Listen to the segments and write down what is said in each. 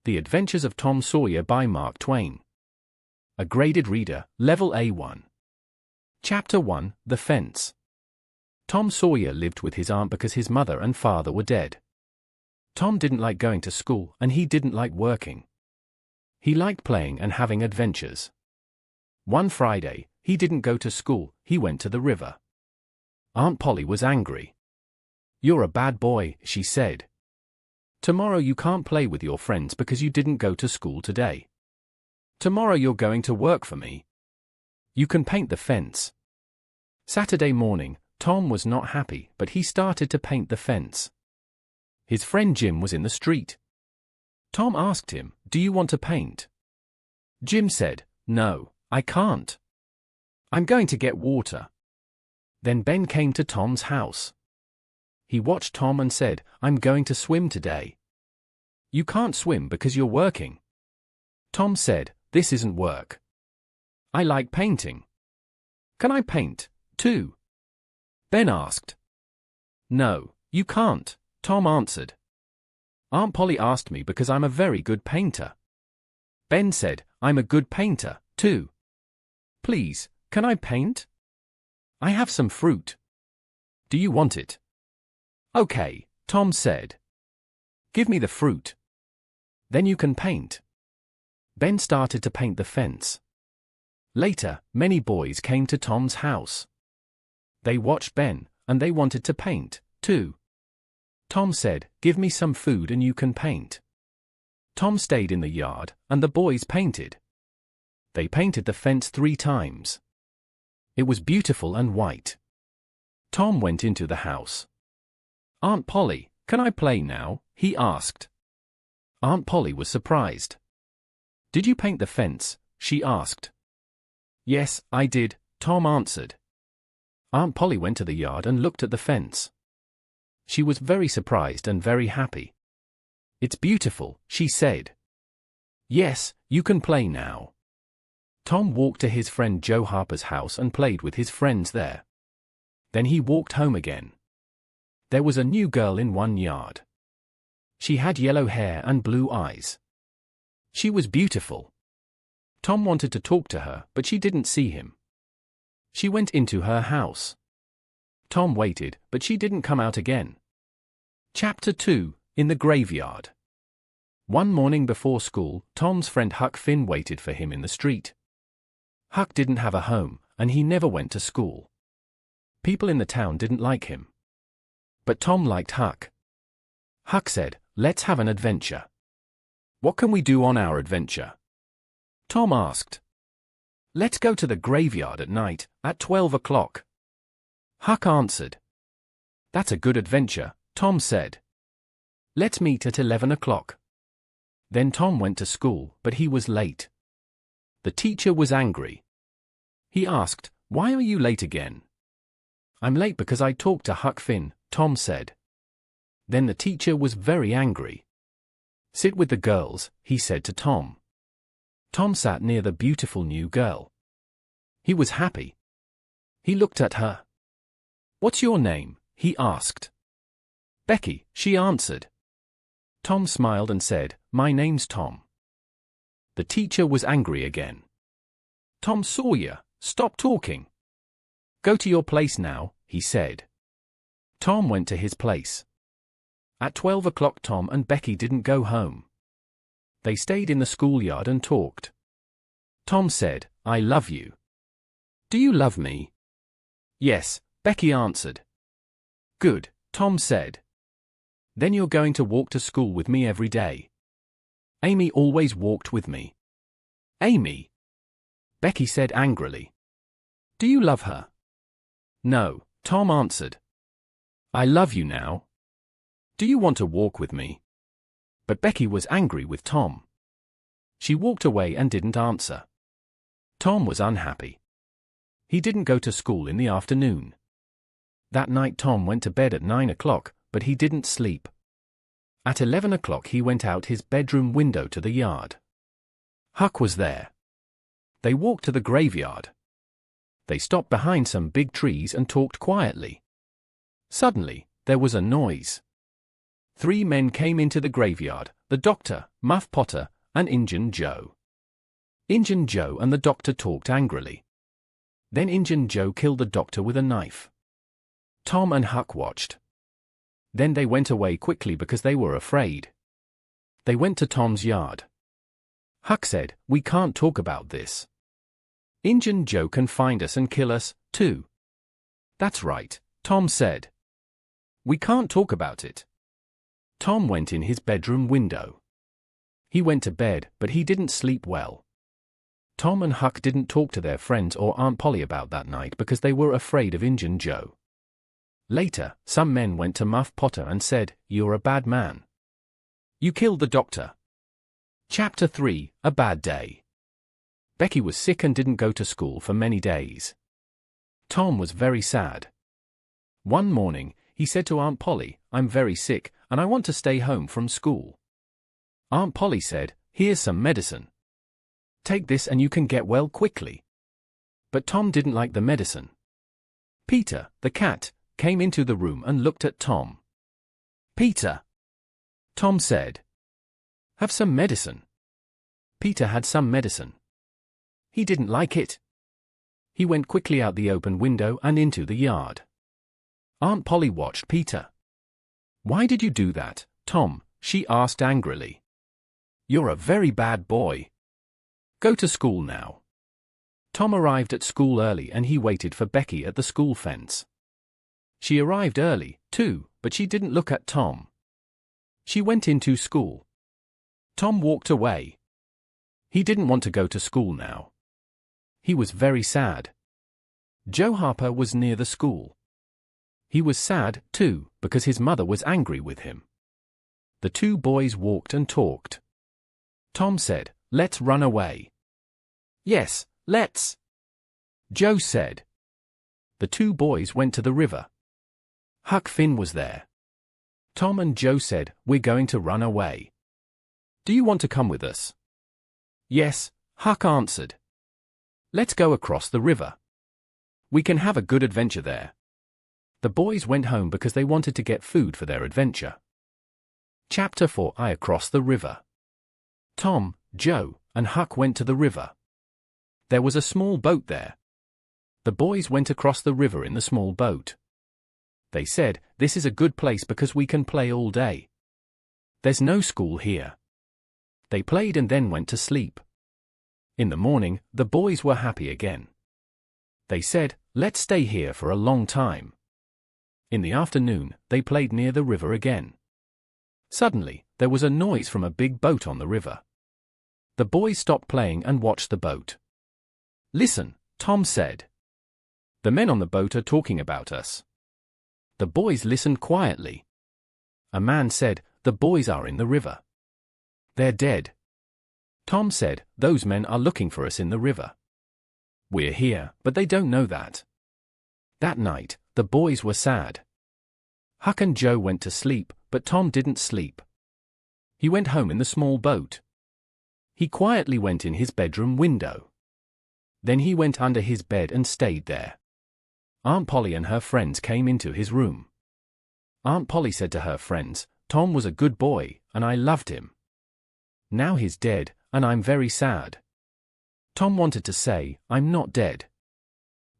The Adventures of Tom Sawyer by Mark Twain. A graded reader, Level A1. Chapter 1, The Fence. Tom Sawyer lived with his aunt because his mother and father were dead. Tom didn't like going to school and he didn't like working. He liked playing and having adventures. One Friday, he didn't go to school, he went to the river. Aunt Polly was angry. "You're a bad boy," she said. "Tomorrow you can't play with your friends because you didn't go to school today. Tomorrow you're going to work for me. You can paint the fence." Saturday morning, Tom was not happy, but he started to paint the fence. His friend Jim was in the street. Tom asked him, "Do you want to paint?" Jim said, "No, I can't. I'm going to get water." Then Ben came to Tom's house. He watched Tom and said, "I'm going to swim today." "You can't swim because you're working." Tom said, "This isn't work. I like painting. Can I paint, too?" Ben asked. "No, you can't," Tom answered. "Aunt Polly asked me because I'm a very good painter." Ben said, "I'm a good painter, too. Please, can I paint? I have some fruit. Do you want it?" "Okay," Tom said. "Give me the fruit. Then you can paint." Ben started to paint the fence. Later, many boys came to Tom's house. They watched Ben, and they wanted to paint, too. Tom said, "Give me some food and you can paint." Tom stayed in the yard, and the boys painted. They painted the fence 3 times. It was beautiful and white. Tom went into the house. "Aunt Polly, can I play now?" he asked. Aunt Polly was surprised. "Did you paint the fence?" she asked. "Yes, I did," Tom answered. Aunt Polly went to the yard and looked at the fence. She was very surprised and very happy. "It's beautiful," she said. "Yes, you can play now." Tom walked to his friend Joe Harper's house and played with his friends there. Then he walked home again. There was a new girl in one yard. She had yellow hair and blue eyes. She was beautiful. Tom wanted to talk to her, but she didn't see him. She went into her house. Tom waited, but she didn't come out again. Chapter 2, In the Graveyard. One morning before school, Tom's friend Huck Finn waited for him in the street. Huck didn't have a home, and he never went to school. People in the town didn't like him. But Tom liked Huck. Huck said, "Let's have an adventure." "What can we do on our adventure?" Tom asked. "Let's go to the graveyard at night, at 12 o'clock. Huck answered. "That's a good adventure," Tom said. "Let's meet at 11 o'clock. Then Tom went to school, but he was late. The teacher was angry. He asked, "Why are you late again?" "I'm late because I talked to Huck Finn," Tom said. Then the teacher was very angry. "Sit with the girls," he said to Tom. Tom sat near the beautiful new girl. He was happy. He looked at her. "What's your name?" he asked. "Becky," she answered. Tom smiled and said, "My name's Tom." The teacher was angry again. "Tom Sawyer, stop talking. Go to your place now," he said. Tom went to his place. At 12 o'clock Tom and Becky didn't go home. They stayed in the schoolyard and talked. Tom said, "I love you." "Do you love me?" "Yes," Becky answered. "Good," Tom said. "Then you're going to walk to school with me every day." "Amy always walked with me." "Amy?" Becky said angrily. "Do you love her?" "No," Tom answered. "I love you now. Do you want to walk with me?" But Becky was angry with Tom. She walked away and didn't answer. Tom was unhappy. He didn't go to school in the afternoon. That night Tom went to bed at 9 o'clock, but he didn't sleep. At 11 o'clock he went out his bedroom window to the yard. Huck was there. They walked to the graveyard. They stopped behind some big trees and talked quietly. Suddenly, there was a noise. 3 men came into the graveyard, the doctor, Muff Potter, and Injun Joe. Injun Joe and the doctor talked angrily. Then Injun Joe killed the doctor with a knife. Tom and Huck watched. Then they went away quickly because they were afraid. They went to Tom's yard. Huck said, "We can't talk about this. Injun Joe can find us and kill us, too." "That's right," Tom said. "We can't talk about it." Tom went in his bedroom window. He went to bed, but he didn't sleep well. Tom and Huck didn't talk to their friends or Aunt Polly about that night because they were afraid of Injun Joe. Later, some men went to Muff Potter and said, "You're a bad man. You killed the doctor." Chapter 3, A Bad Day. Becky was sick and didn't go to school for many days. Tom was very sad. One morning, he said to Aunt Polly, "I'm very sick, and I want to stay home from school." Aunt Polly said, "Here's some medicine. Take this and you can get well quickly." But Tom didn't like the medicine. Peter, the cat, came into the room and looked at Tom. "Peter," Tom said, "have some medicine." Peter had some medicine. He didn't like it. He went quickly out the open window and into the yard. Aunt Polly watched Peter. "Why did you do that, Tom?" she asked angrily. "You're a very bad boy. Go to school now." Tom arrived at school early and he waited for Becky at the school fence. She arrived early, too, but she didn't look at Tom. She went into school. Tom walked away. He didn't want to go to school now. He was very sad. Joe Harper was near the school. He was sad, too, because his mother was angry with him. The two boys walked and talked. Tom said, "Let's run away." "Yes, let's," Joe said. The two boys went to the river. Huck Finn was there. Tom and Joe said, "We're going to run away. Do you want to come with us?" "Yes," Huck answered. "Let's go across the river. We can have a good adventure there." The boys went home because they wanted to get food for their adventure. Chapter 4, Across the River. Tom, Joe, and Huck went to the river. There was a small boat there. The boys went across the river in the small boat. They said, "This is a good place because we can play all day. There's no school here." They played and then went to sleep. In the morning, the boys were happy again. They said, "Let's stay here for a long time." In the afternoon, they played near the river again. Suddenly, there was a noise from a big boat on the river. The boys stopped playing and watched the boat. "Listen," Tom said. "The men on the boat are talking about us." The boys listened quietly. A man said, "The boys are in the river. They're dead." Tom said, "Those men are looking for us in the river. We're here, but they don't know that." That night, the boys were sad. Huck and Joe went to sleep, but Tom didn't sleep. He went home in the small boat. He quietly went in his bedroom window. Then he went under his bed and stayed there. Aunt Polly and her friends came into his room. Aunt Polly said to her friends, "Tom was a good boy, and I loved him. Now he's dead, and I'm very sad." Tom wanted to say, "I'm not dead."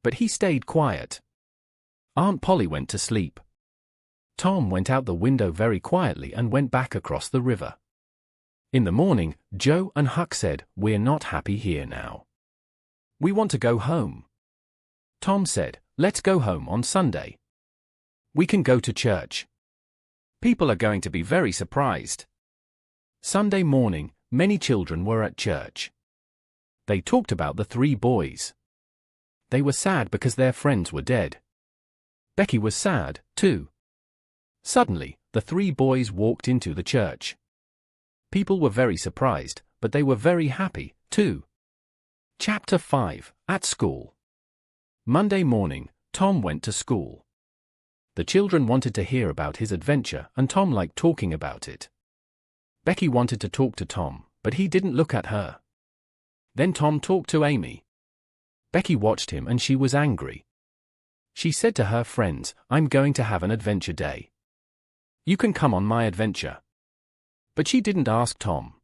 But he stayed quiet. Aunt Polly went to sleep. Tom went out the window very quietly and went back across the river. In the morning, Joe and Huck said, "We're not happy here now. We want to go home." Tom said, "Let's go home on Sunday. We can go to church. People are going to be very surprised." Sunday morning, many children were at church. They talked about the three boys. They were sad because their friends were dead. Becky was sad, too. Suddenly, the three boys walked into the church. People were very surprised, but they were very happy, too. Chapter 5, At School. Monday morning, Tom went to school. The children wanted to hear about his adventure, and Tom liked talking about it. Becky wanted to talk to Tom, but he didn't look at her. Then Tom talked to Amy. Becky watched him and she was angry. She said to her friends, "I'm going to have an adventure day. You can come on my adventure." But she didn't ask Tom.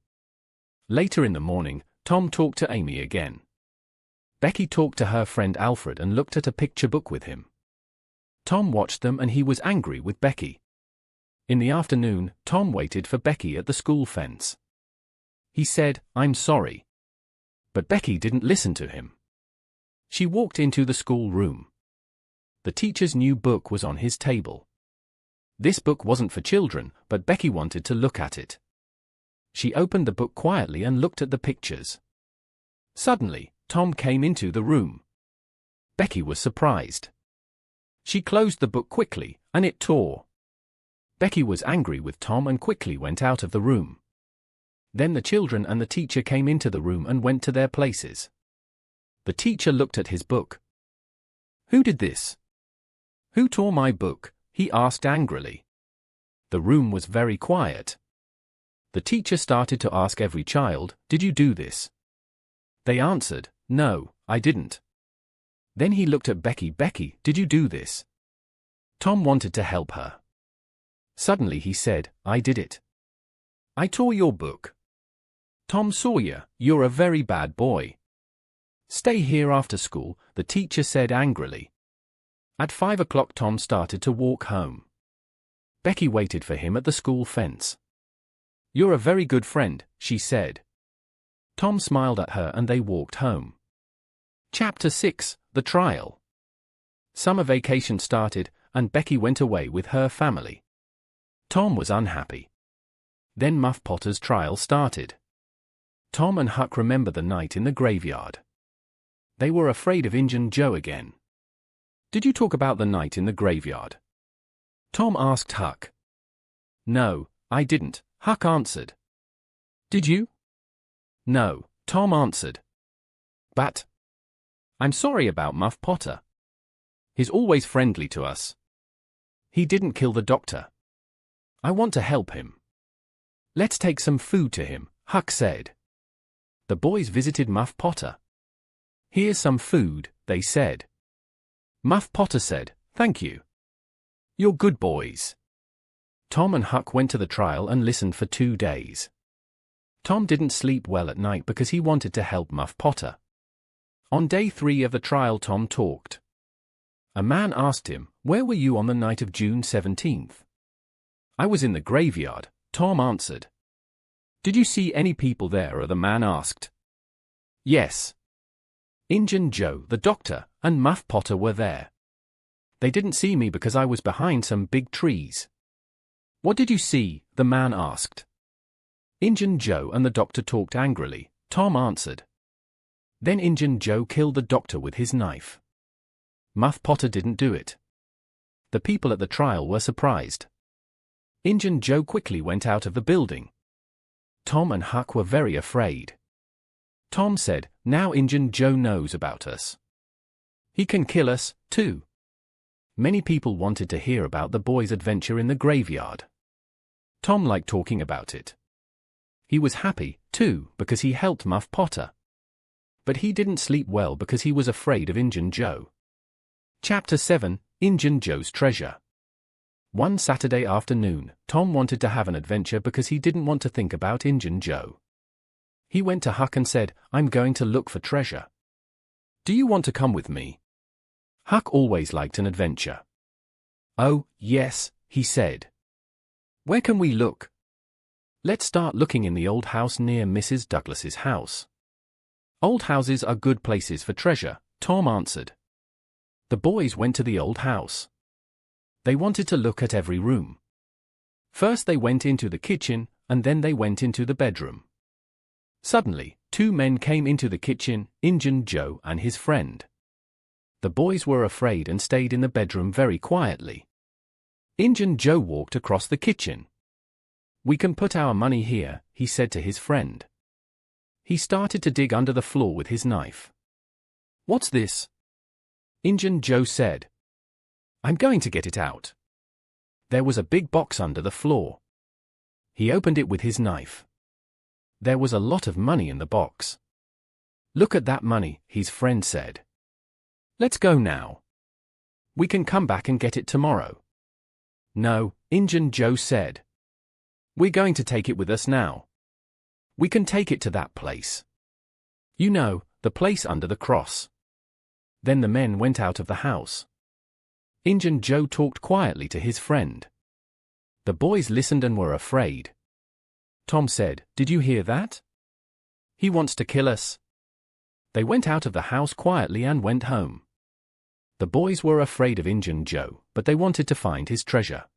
Later in the morning, Tom talked to Amy again. Becky talked to her friend Alfred and looked at a picture book with him. Tom watched them and he was angry with Becky. In the afternoon, Tom waited for Becky at the school fence. He said, "I'm sorry." But Becky didn't listen to him. She walked into the school room. The teacher's new book was on his table. This book wasn't for children, but Becky wanted to look at it. She opened the book quietly and looked at the pictures. Suddenly, Tom came into the room. Becky was surprised. She closed the book quickly, and it tore. Becky was angry with Tom and quickly went out of the room. Then the children and the teacher came into the room and went to their places. The teacher looked at his book. "Who did this? Who tore my book?" he asked angrily. The room was very quiet. The teacher started to ask every child, "Did you do this?" They answered, "No, I didn't." Then he looked at Becky. "Becky, did you do this?" Tom wanted to help her. Suddenly he said, "I did it. I tore your book. Tom Sawyer, you're a very bad boy. Stay here after school," the teacher said angrily. At 5 o'clock Tom started to walk home. Becky waited for him at the school fence. "You're a very good friend," she said. Tom smiled at her and they walked home. Chapter 6, The Trial. Summer vacation started, and Becky went away with her family. Tom was unhappy. Then Muff Potter's trial started. Tom and Huck remember the night in the graveyard. They were afraid of Injun Joe again. "Did you talk about the night in the graveyard?" Tom asked Huck. "No, I didn't," Huck answered. "Did you?" "No," Tom answered. "But I'm sorry about Muff Potter. He's always friendly to us. He didn't kill the doctor. I want to help him. Let's take some food to him," Huck said. The boys visited Muff Potter. "Here's some food," they said. Muff Potter said, "Thank you. You're good boys." Tom and Huck went to the trial and listened for 2 days. Tom didn't sleep well at night because he wanted to help Muff Potter. On day 3 of the trial, Tom talked. A man asked him, "Where were you on the night of June 17th? "I was in the graveyard," Tom answered. "Did you see any people there?" the man asked. "Yes. Injun Joe, the doctor, and Muff Potter were there. They didn't see me because I was behind some big trees." "What did you see?" the man asked. Injun Joe and the doctor talked angrily, Tom answered. Then Injun Joe killed the doctor with his knife. Muff Potter didn't do it. The people at the trial were surprised. Injun Joe quickly went out of the building. Tom and Huck were very afraid. Tom said, "Now Injun Joe knows about us. He can kill us, too." Many people wanted to hear about the boys' adventure in the graveyard. Tom liked talking about it. He was happy, too, because he helped Muff Potter. But he didn't sleep well because he was afraid of Injun Joe. Chapter 7, Injun Joe's Treasure. One Saturday afternoon, Tom wanted to have an adventure because he didn't want to think about Injun Joe. He went to Huck and said, "I'm going to look for treasure. Do you want to come with me?" Huck always liked an adventure. "Oh, yes," he said. "Where can we look?" "Let's start looking in the old house near Mrs. Douglas's house." "Old houses are good places for treasure," Tom answered. The boys went to the old house. They wanted to look at every room. First they went into the kitchen, and then they went into the bedroom. Suddenly, 2 men came into the kitchen, Injun Joe and his friend. The boys were afraid and stayed in the bedroom very quietly. Injun Joe walked across the kitchen. "We can put our money here," he said to his friend. He started to dig under the floor with his knife. "What's this?" Injun Joe said. "I'm going to get it out." There was a big box under the floor. He opened it with his knife. There was a lot of money in the box. "Look at that money," his friend said. "Let's go now. We can come back and get it tomorrow." "No," Injun Joe said. We're going to take it with us now. We can take it to that place. You know, the place under the cross. Then the men went out of the house. Injun Joe talked quietly to his friend. The boys listened and were afraid. Tom said, "Did you hear that? He wants to kill us." They went out of the house quietly and went home. The boys were afraid of Injun Joe, but they wanted to find his treasure.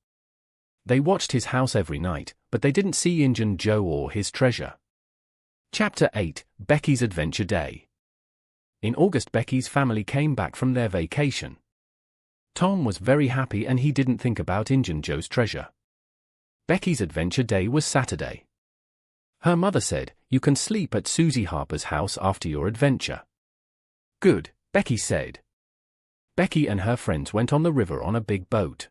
They watched his house every night, but they didn't see Injun Joe or his treasure. Chapter 8, Becky's Adventure Day. In August, Becky's family came back from their vacation. Tom was very happy and he didn't think about Injun Joe's treasure. Becky's Adventure Day was Saturday. Her mother said, "You can sleep at Susie Harper's house after your adventure." "Good," Becky said. Becky and her friends went on the river on a big boat.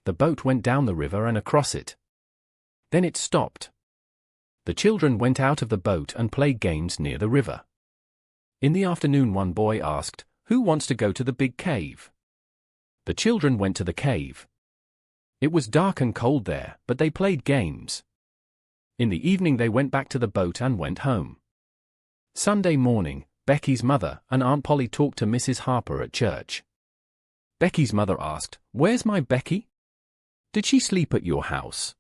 The boat went down the river and across it. Then it stopped. The children went out of the boat and played games near the river. In the afternoon, one boy asked, "Who wants to go to the big cave?" The children went to the cave. It was dark and cold there, but they played games. In the evening they went back to the boat and went home. Sunday morning, Becky's mother and Aunt Polly talked to Mrs. Harper at church. Becky's mother asked, "Where's my Becky? Did she sleep at your house?"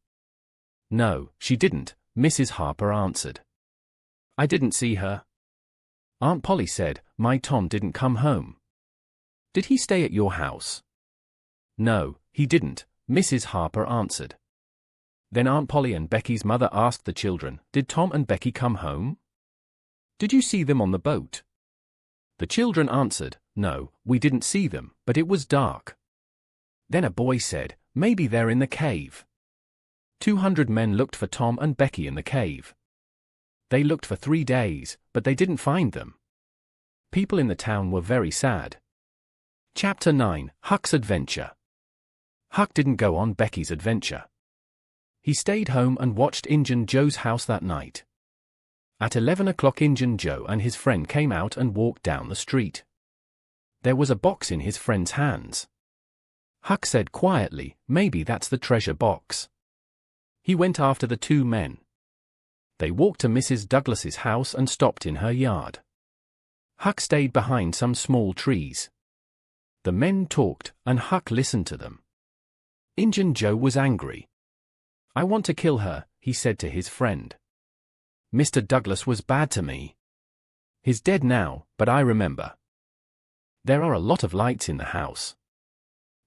"No, she didn't," Mrs. Harper answered. "I didn't see her." Aunt Polly said, "My Tom didn't come home. Did he stay at your house?" "No, he didn't," Mrs. Harper answered. Then Aunt Polly and Becky's mother asked the children, "Did Tom and Becky come home? Did you see them on the boat?" The children answered, "No, we didn't see them, but it was dark." Then a boy said, "Maybe they're in the cave." 200 men looked for Tom and Becky in the cave. They looked for 3 days, but they didn't find them. People in the town were very sad. Chapter 9, Huck's Adventure. Huck didn't go on Becky's adventure. He stayed home and watched Injun Joe's house that night. At 11 o'clock, Injun Joe and his friend came out and walked down the street. There was a box in his friend's hands. Huck said quietly, "Maybe that's the treasure box." He went after the 2 men. They walked to Mrs. Douglas's house and stopped in her yard. Huck stayed behind some small trees. The men talked, and Huck listened to them. Injun Joe was angry. "I want to kill her," he said to his friend. "Mr. Douglas was bad to me. He's dead now, but I remember. There are a lot of lights in the house.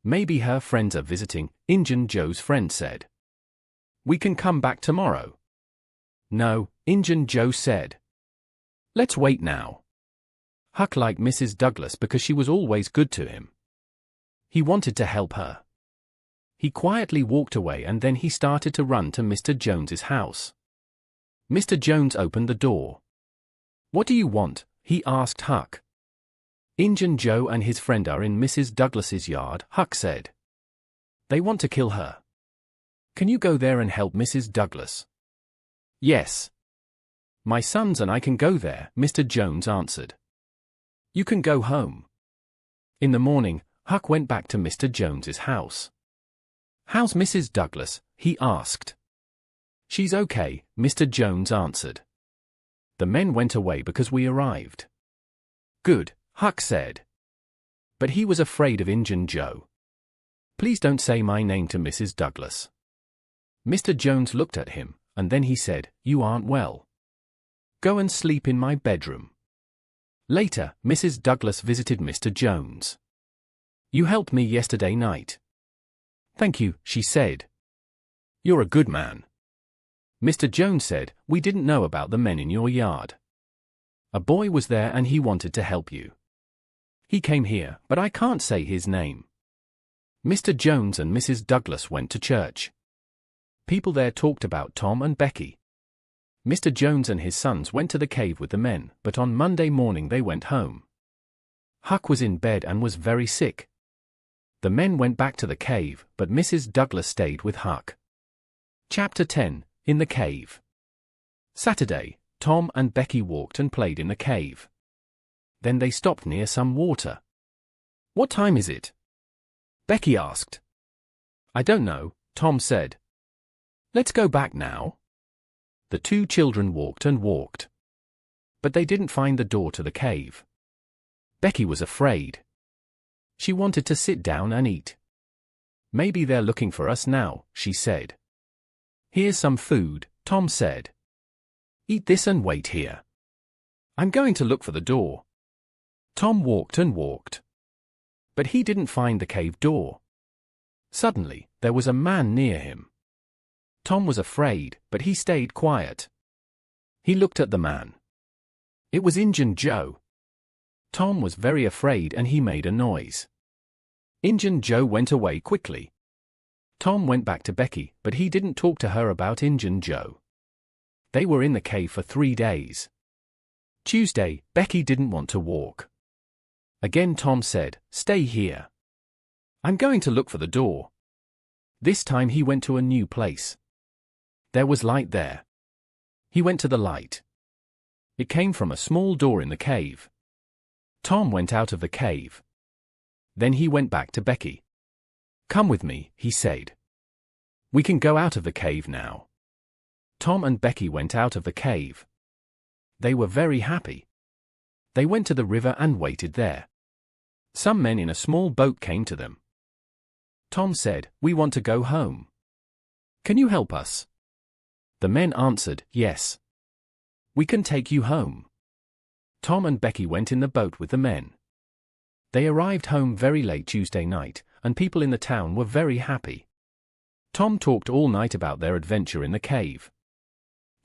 Maybe her friends are visiting," Injun Joe's friend said. "We can come back tomorrow." "No," Injun Joe said. "Let's wait now." Huck liked Mrs. Douglas because she was always good to him. He wanted to help her. He quietly walked away and then he started to run to Mr. Jones's house. Mr. Jones opened the door. "What do you want?" he asked Huck. "Injun Joe and his friend are in Mrs. Douglas's yard," Huck said. "They want to kill her. Can you go there and help Mrs. Douglas?" "Yes. My sons and I can go there," Mr. Jones answered. "You can go home." In the morning, Huck went back to Mr. Jones's house. "How's Mrs. Douglas?" he asked. "She's okay," Mr. Jones answered. "The men went away because we arrived." "Good," Huck said. But he was afraid of Injun Joe. "Please don't say my name to Mrs. Douglas." Mr. Jones looked at him, and then he said, "You aren't well. Go and sleep in my bedroom." Later, Mrs. Douglas visited Mr. Jones. "You helped me yesterday night." "Thank you," she said. "You're a good man." Mr. Jones said, "We didn't know about the men in your yard. A boy was there and he wanted to help you. He came here, but I can't say his name." Mr. Jones and Mrs. Douglas went to church. People there talked about Tom and Becky. Mr. Jones and his sons went to the cave with the men, but on Monday morning they went home. Huck was in bed and was very sick. The men went back to the cave, but Mrs. Douglas stayed with Huck. Chapter 10, In the Cave. Saturday, Tom and Becky walked and played in the cave. Then they stopped near some water. "What time is it?" Becky asked. "I don't know," Tom said. Let's go back now. The two children walked and walked. But they didn't find the door to the cave. Becky was afraid. She wanted to sit down and eat. Maybe they're looking for us now, she said. Here's some food, Tom said. Eat this and wait here. I'm going to look for the door. Tom walked and walked. But he didn't find the cave door. Suddenly, there was a man near him. Tom was afraid, but he stayed quiet. He looked at the man. It was Injun Joe. Tom was very afraid and he made a noise. Injun Joe went away quickly. Tom went back to Becky, but he didn't talk to her about Injun Joe. They were in the cave for 3 days. Tuesday, Becky didn't want to walk. Again Tom said, "Stay here. I'm going to look for the door." This time he went to a new place. There was light there. He went to the light. It came from a small door in the cave. Tom went out of the cave. Then he went back to Becky. "Come with me," he said. "We can go out of the cave now." Tom and Becky went out of the cave. They were very happy. They went to the river and waited there. Some men in a small boat came to them. Tom said, "We want to go home. Can you help us?" The men answered, "Yes. We can take you home." Tom and Becky went in the boat with the men. They arrived home very late Tuesday night, and people in the town were very happy. Tom talked all night about their adventure in the cave.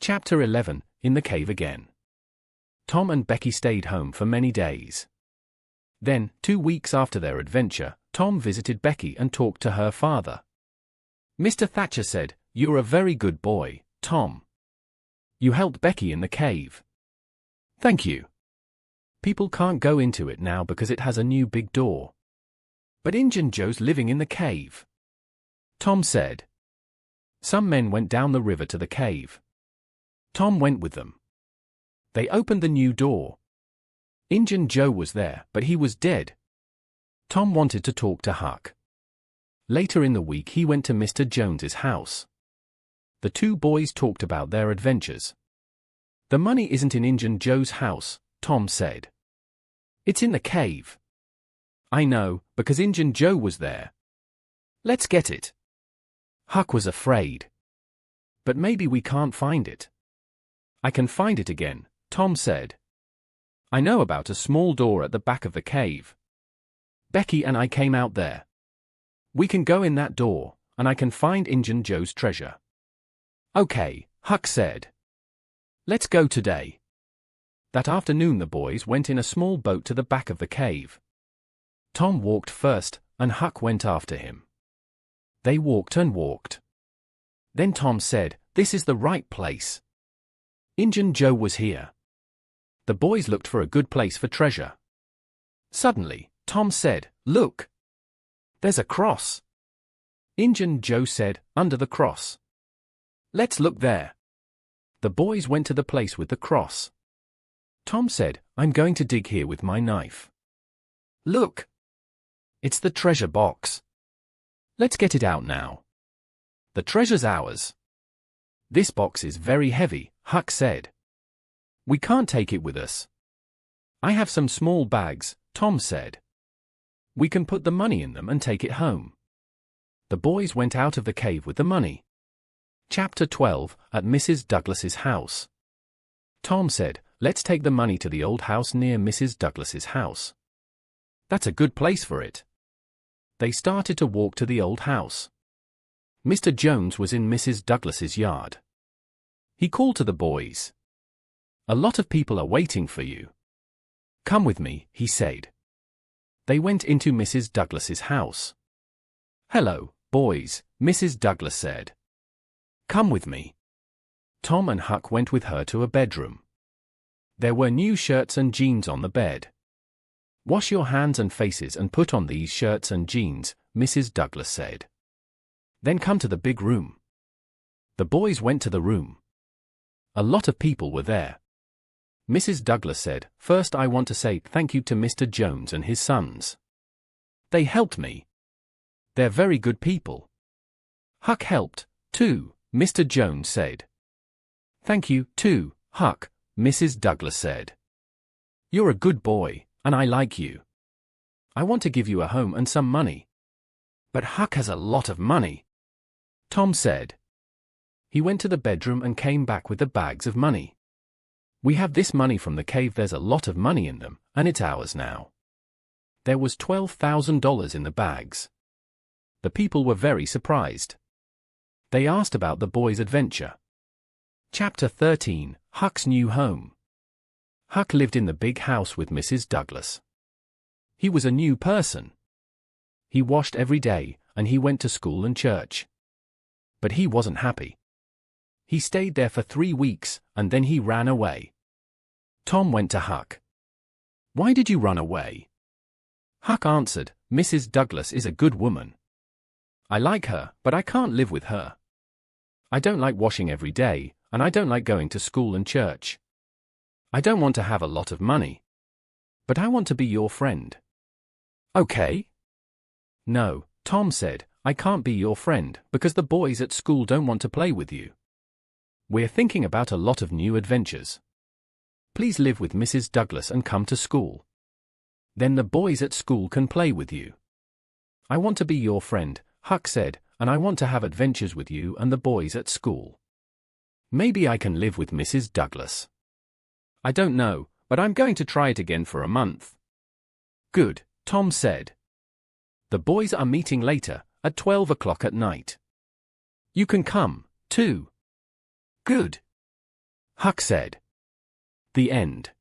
Chapter 11, In the Cave Again. Tom and Becky stayed home for many days. Then, 2 weeks after their adventure, Tom visited Becky and talked to her father. Mr. Thatcher said, "You're a very good boy, Tom. You helped Becky in the cave." "Thank you. People can't go into it now because it has a new big door. But Injun Joe's living in the cave," Tom said. Some men went down the river to the cave. Tom went with them. They opened the new door. Injun Joe was there, but he was dead. Tom wanted to talk to Huck. Later in the week he went to Mr. Jones's house. The two boys talked about their adventures. "The money isn't in Injun Joe's house," Tom said. "It's in the cave." "I know, because Injun Joe was there." "Let's get it." Huck was afraid. "But maybe we can't find it." "I can find it again," Tom said. "I know about a small door at the back of the cave. Becky and I came out there. We can go in that door, and I can find Injun Joe's treasure." "Okay," Huck said. "Let's go today." That afternoon the boys went in a small boat to the back of the cave. Tom walked first, and Huck went after him. They walked and walked. Then Tom said, "This is the right place." Injun Joe was here. The boys looked for a good place for treasure. Suddenly, Tom said, "Look! There's a cross." Injun Joe said, "Under the cross." "Let's look there." The boys went to the place with the cross. Tom said, "I'm going to dig here with my knife." "Look! It's the treasure box. Let's get it out now. The treasure's ours." "This box is very heavy," Huck said. "We can't take it with us." "I have some small bags," Tom said. "We can put the money in them and take it home." The boys went out of the cave with the money. Chapter 12, At Mrs. Douglas's House. Tom said, "Let's take the money to the old house near Mrs. Douglas's house. That's a good place for it." They started to walk to the old house. Mr. Jones was in Mrs. Douglas's yard. He called to the boys. "A lot of people are waiting for you. Come with me," he said. They went into Mrs. Douglas's house. "Hello, boys," Mrs. Douglas said. "Come with me." Tom and Huck went with her to a bedroom. There were new shirts and jeans on the bed. "Wash your hands and faces and put on these shirts and jeans," Mrs. Douglas said. "Then come to the big room." The boys went to the room. A lot of people were there. Mrs. Douglas said, "First I want to say thank you to Mr. Jones and his sons. They helped me. They're very good people." Huck helped, too, Mr. Jones said. "Thank you, too, Huck," Mrs. Douglas said. "You're a good boy, and I like you. I want to give you a home and some money." "But Huck has a lot of money," Tom said. He went to the bedroom and came back with the bags of money. "We have this money from the cave. There's a lot of money in them, and it's ours now." There was $12,000 in the bags. The people were very surprised. They asked about the boy's adventure. Chapter 13, Huck's New Home. Huck lived in the big house with Mrs. Douglas. He was a new person. He washed every day, and he went to school and church. But he wasn't happy. He stayed there for 3 weeks, and then he ran away. Tom went to Huck. "Why did you run away?" Huck answered, "Mrs. Douglas is a good woman. I like her, but I can't live with her. I don't like washing every day, and I don't like going to school and church. I don't want to have a lot of money. But I want to be your friend." "Okay." "No," Tom said, "I can't be your friend because the boys at school don't want to play with you. We're thinking about a lot of new adventures. Please live with Mrs. Douglas and come to school. Then the boys at school can play with you." "I want to be your friend," Huck said, "and I want to have adventures with you and the boys at school. Maybe I can live with Mrs. Douglas. I don't know, but I'm going to try it again for a month." "Good," Tom said. "The boys are meeting later, at 12 o'clock at night. You can come, too." "Good," Huck said. The end.